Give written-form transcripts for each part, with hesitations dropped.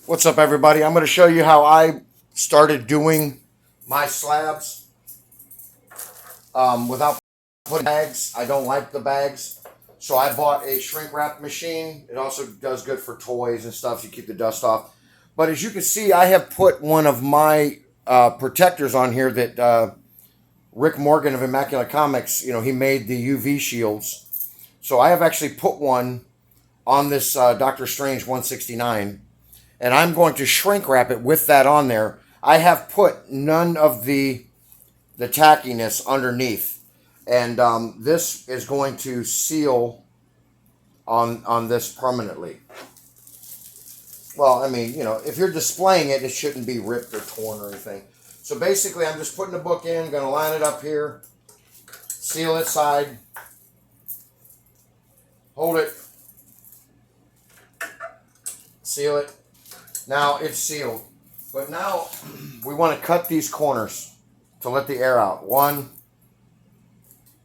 What's up, everybody? I'm going to show you how I started doing my slabs without putting bags. I don't like the bags. So I bought a shrink wrap machine. It also does good for toys and stuff to keep the dust off. But as you can see, I have put one of my protectors on here that Rick Morgan of Immaculate Comics, he made the UV shields. So I have actually put one on this Doctor Strange 169, and I'm going to shrink wrap it with that on there. I have put none of the tackiness underneath, and this is going to seal on this permanently. Well, I mean, if you're displaying it, it shouldn't be ripped or torn or anything. So basically, I'm just putting the book in, going to line it up here, seal it side, hold it, seal it. Now it's sealed. But now we want to cut these corners to let the air out. 1,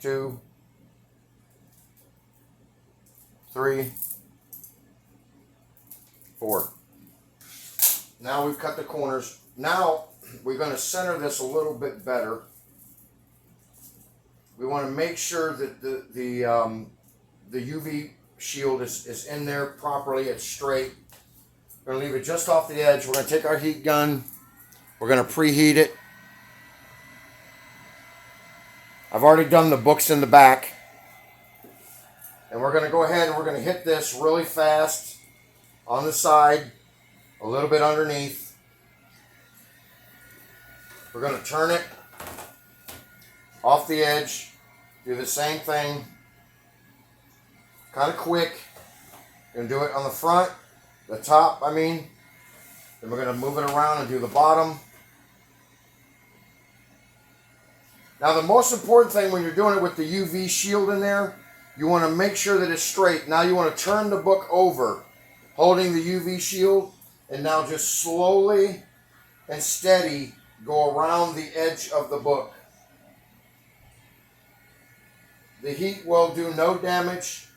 2, 3, 4. Now we've cut the corners. Now we're going to center this a little bit better. We want to make sure that the UV shield is in there properly. It's straight. We're going to leave it just off the edge. We're going to take our heat gun. We're going to preheat it. I've already done the books in the back. And we're going to go ahead and we're going to hit this really fast on the side, a little bit underneath. We're going to turn it off the edge, do the same thing, kind of quick. We're going to do it on the front, the top, Then we're going to move it around and do the bottom. Now the most important thing when you're doing it with the UV shield in there, you want to make sure that it's straight. Now you want to turn the book over, holding the UV shield, and now just slowly and steady go around the edge of the book. The heat will do no damage,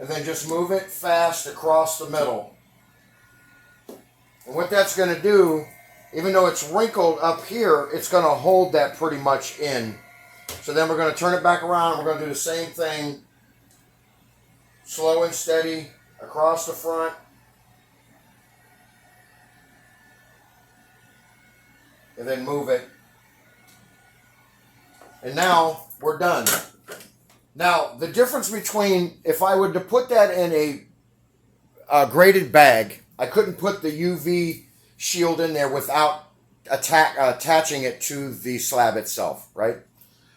and then just move it fast across the middle. And what that's going to do, even though it's wrinkled up here, it's going to hold that pretty much in. So then we're going to turn it back around. We're going to do the same thing, slow and steady across the front. And then move it. And now we're done. Now, the difference between, if I were to put that in a graded bag, I couldn't put the UV shield in there without attaching it to the slab itself, right?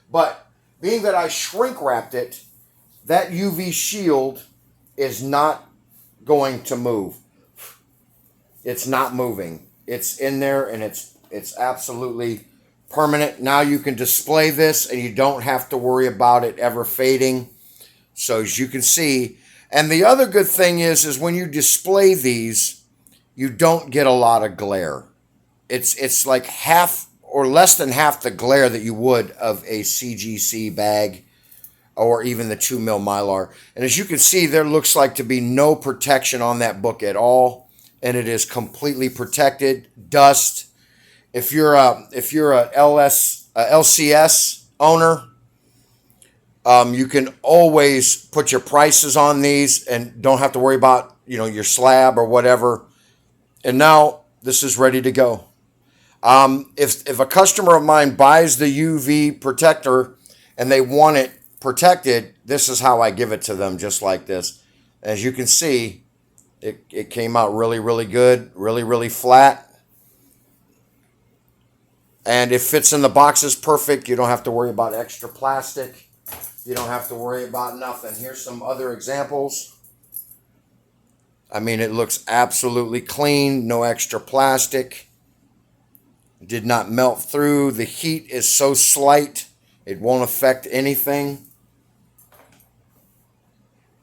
But being that I shrink wrapped it, that UV shield is not going to move. It's not moving. It's in there, and it's absolutely permanent. Now you can display this and you don't have to worry about it ever fading. So as you can see, and the other good thing is when you display these, you don't get a lot of glare. It's like half or less than half the glare that you would of a CGC bag or even the 2mm Mylar. And as you can see, there looks like to be no protection on that book at all. And it is completely protected. Dust. If you're a LCS owner, you can always put your prices on these and don't have to worry about your slab or whatever. And now this is ready to go. If a customer of mine buys the UV protector and they want it protected, this is how I give it to them, just like this. As you can see, it came out really, really good, really, really flat. And it fits in the boxes perfect. You don't have to worry about extra plastic. You don't have to worry about nothing. Here's some other examples. It looks absolutely clean. No extra plastic. Did not melt through. The heat is so slight, it won't affect anything.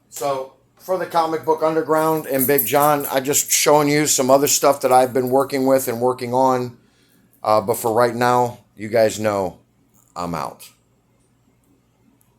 So for the Comic Book Underground and Big John, I just showing you some other stuff that I've been working with and working on. But for right now, you guys know I'm out.